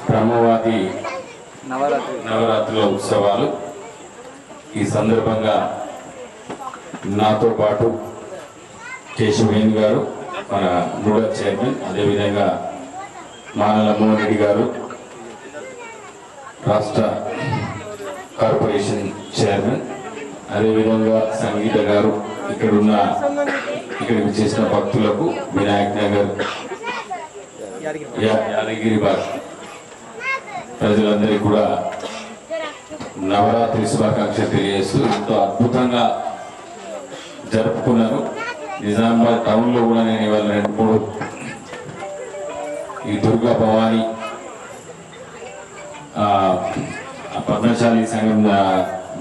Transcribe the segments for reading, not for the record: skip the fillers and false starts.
బ్రహ్మవాది నవరాత్రుల ఉత్సవాలు ఈ సందర్భంగా నాతో పాటు కేశవేణి గారు మన రూరల్ చైర్మన్, అదేవిధంగా మానల మోహన్ రెడ్డి గారు రాష్ట్ర కార్పొరేషన్ చైర్మన్, అదేవిధంగా సంగీత గారు, ఇక్కడికి చేసిన భక్తులకు వినాయక్ నగర్ యాదగిరి బాగ్ ప్రజలందరికీ కూడా నవరాత్రి శుభాకాంక్షలు తెలియజేస్తూ ఎంతో అద్భుతంగా జరుపుకున్నారు. నిజామాబాద్ టౌన్లో కూడా నేను ఇవాళ 2-3 ఈ దుర్గా భవాని పద్మశాలి సంఘం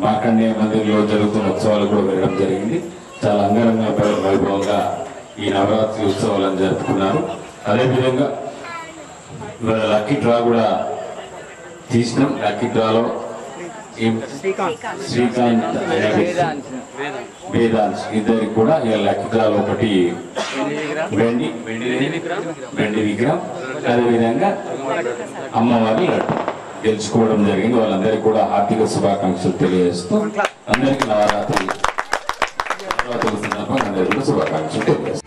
మార్కండేయ మందిర్లో జరుగుతున్న ఉత్సవాలు కూడా వెళ్ళడం జరిగింది. చాలా అంగరంగ వైభవంగా ఈ నవరాత్రి ఉత్సవాలను జరుపుకున్నారు. అదేవిధంగా ఇవాళ లక్కీ డ్రా కూడా తీసినాం. లక్కీ డ్రాలో శ్రీకాంత్ వేదాంశ్ ఇద్దరికి కూడా ఇవాళ లక్కీ డ్రాలో ఒకటి వెండి విగ్రహం, అదేవిధంగా అమ్మవారి గెలుచుకోవడం జరిగింది. వాళ్ళందరికీ కూడా ఆర్థిక శుభాకాంక్షలు తెలియజేస్తూ అందరికీ నవరాత్రి సందర్భంగా అందరికీ కూడా శుభాకాంక్షలు తెలియజేస్తాం.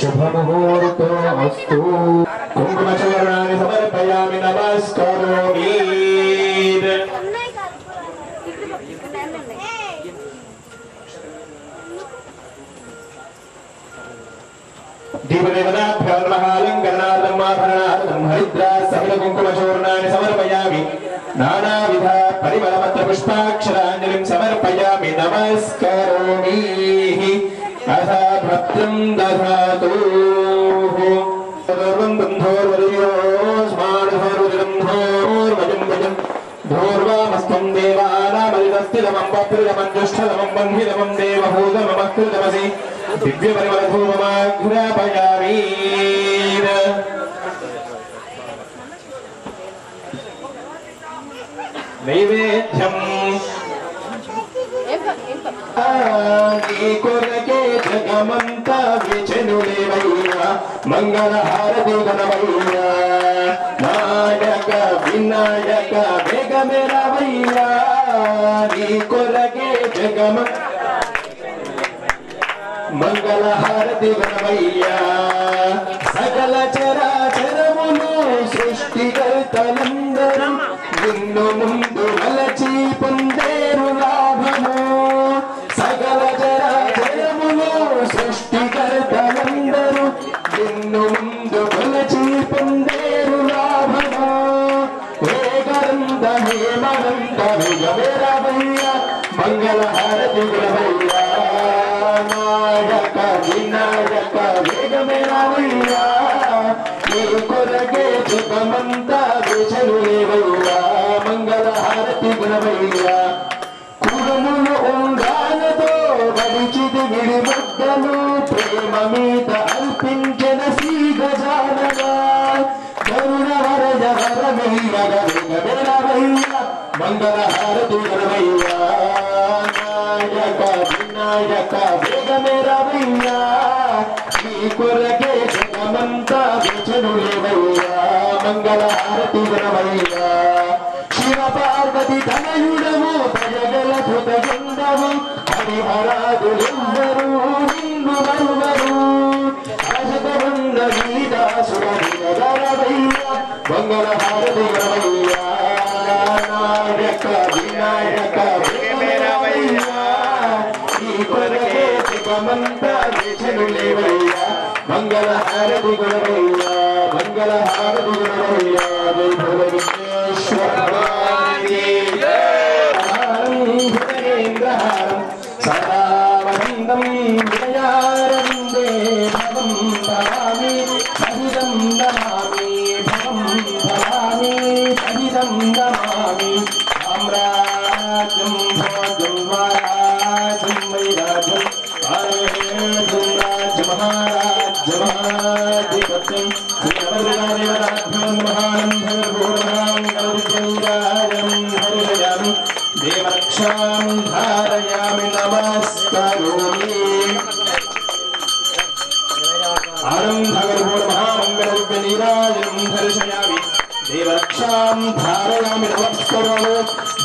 शुभमुहूर्तो अस्तु कुंकुमचूर्णानि समर्पयामि नमस्करोमि दीपदेवताभ्यो नमः अलङ्करणार्थम् आभरणार्थम् हरिद्रासहितकुङ्कुमचूर्णानि समर्पयामि नानाविध परिमलपत्रपुष्पाक्षराञ्जलिं समर्पयामि नमस्करोमि अथा भद्रं दधातु सर्वं बन्धोर्वरीयोस्मानुर्वजं धोर्वामस्त्वं देवानामदितस्थितमं पत्रितमञ्जुष्ठतमं बन्धितमं देवभूतममकृतमसि दिव्यपरिमलधूममाघ्रापयामि नैवेद्यम् कोरके जगमंता विचनुलेवैया मंगल हारति गणवैया नायक विनायक वेग मेरा वैया कोरके जगम मंगल हारति गणवैया सकल चराचरमुनु सृष्टिकर्तనందరం నిన్ను ముందు వలచి పొందేరు లాభము సకల చరాచరములు సృష్టికర్తనందరూ నిన్ను ముందు వలచి పొందేరు లాభము వేగరంత హేమవంత విజయరామయ్య మంగళ హారతి గురవయ్య నాయక వినాయక వేగమేరామయ్య నీ కొరకే జగమంతా విచలులేవయ్యా మంగళ హారతి గురవయ్యా కుడుములు ఉంగాలతో వడిచిది విడిముద్దలు ప్రేమ మీద అల్పించిన శ్రీ గజానగా కరుణ వరద వరమయ్యగ వేగమేరామయ్య మంగళ హారతి గురవయ్యా నాయక వినాయక వేగమేరామయ్య నీ కొరకే జగమంతా విచలులేవయ్యా మంగళ హారతి గురవయ్యా శివ పార్వతి తనయుడము దయగల కృతగుండము హరిహరాదులెందరూ నిన్ను మరువరు అజగరుండ వీదాసురవయ్య మంగళ హారతి గురవయ్య నాయక వినాయక వేగమేరామయ్య ఈ కొరకే జగమంతా విచలులేవయ్య మంగళ హారతి గురవయ్య మంగళ హారతి గురవయ్య జై భువనేశ్వర సదా వనందం వినయారందే భవం భవామి సహితం నమామి భవం భవామి సహితం నమామి సామ్రాజ్యం భోజం వారాజ్యం వైరాజ్యం देवरक्षां धारयामि नमस्करोमि आनन्दगर्भोर्महामङ्गलरूपनीराजनं दर्शयामि देवरक्षां धारयामि नमस्करोमि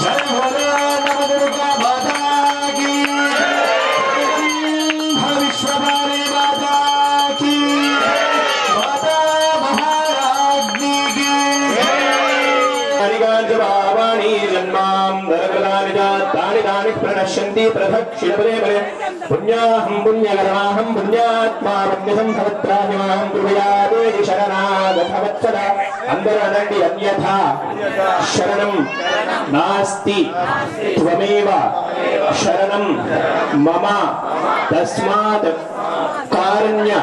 जय भोले नवदुर्गा माता की विश्वभारे माता की माता महाराज्ञी की हरिगांजभावाणी जन्मां दरकृतानि जातानि तानि प्रणश्यन्ति प्रदक्षिणपदे पदे पुण्याहं पुण्यकर्माहं पुण्यात्मा पुण्यसंभवत्राहिमाहं कृपया देवि शरणागतवत्सला अन्दरनडि अन्यथा शरणं नास्ति त्वमेव शरणं मम तस्मात् कारुण्य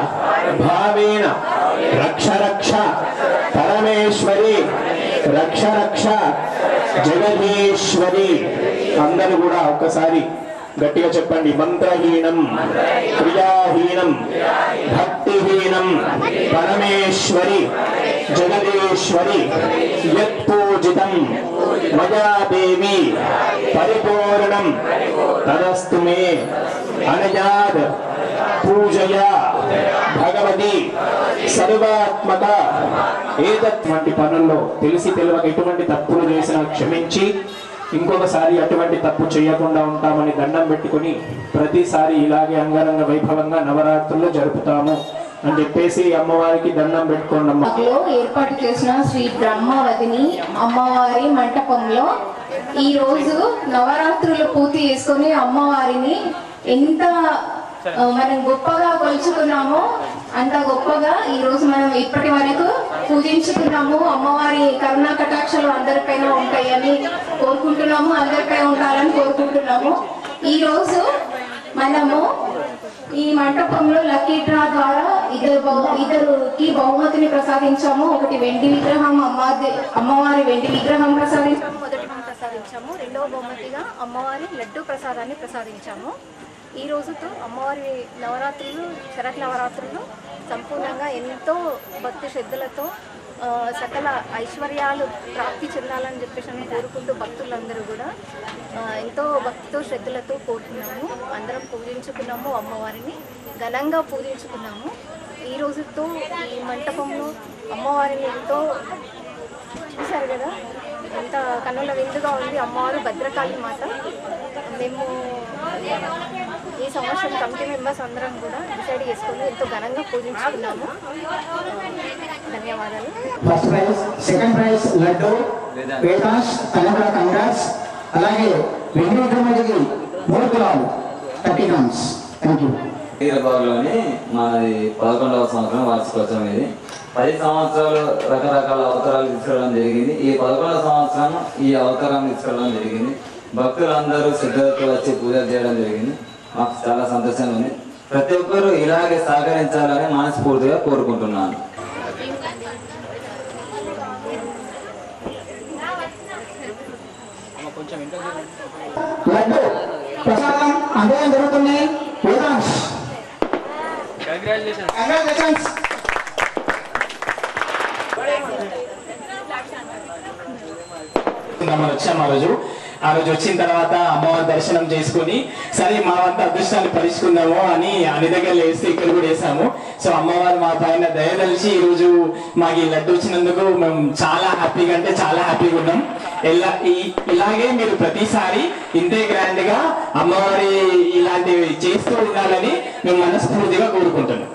भावेन रक्ष रक्ष परमेश्वरी रक्ष रक्ष जगदीश्वरी అందరూ కూడా ఒక్కసారి గట్టిగా చెప్పండి మంత్రహీనం క్రియాహీనం భక్తిహీనం పరమేశ్వరి జగదీశ్వరి యత్పూజితం మయా దేవి పరిపూర్ణం తదస్తు మే అనయాద్ పూజయా భగవతి సర్వాత్మక ఏదటువంటి పనుల్లో తెలిసి తెలియక ఎటువంటి తప్పులు చేసినా క్షమించి ఇంకొకసారి అటువంటి తప్పు చేయకుండా ఉంటామని దండం పెట్టుకొని ప్రతిసారి ఇలాగే అంగరంగ వైభవంగా నవరాత్రులు జరుపుతాము అని చెప్పేసి అమ్మవారికి దండం పెట్టుకోండి. ఏర్పాటు చేసిన శ్రీ బ్రహ్మవతిని అమ్మవారి మంటపంలో ఈ రోజు నవరాత్రులు పూర్తి చేసుకొని అమ్మవారిని ఎంత మనం గొప్పగా కొలుచుకున్నామో అంత గొప్పగా ఈ రోజు మనం ఇప్పటి వరకు పూజించుకున్నాము. అమ్మవారి కరుణా కటాక్షలు అందరిపైన ఉంటాయని కోరుకుంటున్నాము, అందరిపై ఉండాలని కోరుకుంటున్నాము. ఈ రోజు మనము ఈ మంటపంలో లక్కీ డ్రా ద్వారా ఇద్దరికి బహుమతిని ప్రసాదించాము. ఒకటి వెండి విగ్రహం, అమ్మవారి వెండి విగ్రహం ప్రసాదించాము, మొదటి ప్రసాదించాము. రెండవ బహుమతిగా అమ్మవారి లడ్డు ప్రసాదాన్ని ప్రసాదించాము. ఈ రోజుతో అమ్మవారి నవరాత్రులు శరత్ నవరాత్రులు సంపూర్ణంగా ఎంతో భక్తి శ్రద్ధలతో సకల ఐశ్వర్యాలు ప్రాప్తి చెందాలని చెప్పేసి అని కోరుకుంటూ భక్తులందరూ కూడా ఎంతో భక్తితో శ్రద్ధలతో కోరుకున్నాము. అందరం పూజించుకున్నాము, అమ్మవారిని ఘనంగా పూజించుకున్నాము. ఈ రోజుతో ఈ మంటపంలో అమ్మవారిని ఎంతో చూశారు కదా, ఎంత కన్నుల విందుగా ఉంది. అమ్మవారు భద్రకాళి మాత. మేము ఈ సంవత్సరం కమిటీ మెంబర్స్ అందరం కూడా డిసైడ్ చేసుకుని ఎంతో ఘనంగా పూజించుకున్నాము. ధన్యవాదాలు. First prize, second prize Laddu Vedansh కనబడ కంగ్రాట్స్. అలాగే వెండి విక్రమజీ 3 తులాలు 30 grams. Thank you. హైదరాబాద్లోని మాది 11వ సంవత్సరం వార్షికోత్సవం. ఇది 10 సంవత్సరాలు రకరకాల అవతారాలు తీసుకెళ్ళడం జరిగింది. ఈ 11వ సంవత్సరం ఈ అవతారాన్ని తీసుకెళ్ళడం జరిగింది. భక్తులందరూ శ్రద్ధతో వచ్చి పూజలు చేయడం జరిగింది. మాకు చాలా సంతోషంగా ఉంది. ప్రతి ఒక్కరూ ఇలాగే సహకరించాలని మనస్ఫూర్తిగా కోరుకుంటున్నాను. లడ్డు ప్రసాదం అందడం జరుగుతుంది. వేదాంశ్ కంగ్రాచులేషన్స్. మనం వచ్చాము ఆ రోజు వచ్చిన తర్వాత అమ్మవారి దర్శనం చేసుకుని సరే మా వంత అదృష్టాన్ని పరుచుకుందాము అని అన్ని దగ్గర వేస్తే ఇక్కడ కూడా వేసాము. సో అమ్మవారు మా పైన దయదలిచి ఈ రోజు మాకు ఈ లడ్డు వచ్చినందుకు మేము చాలా హ్యాపీగా అంటే చాలా హ్యాపీగా ఉన్నాం. ఇలాగే మీరు ప్రతిసారి ఇంతే గ్రాండ్ గా అమ్మవారి ఇలాంటివి చేస్తూ ఉండాలని మేము మనస్ఫూర్తిగా కోరుకుంటున్నాం.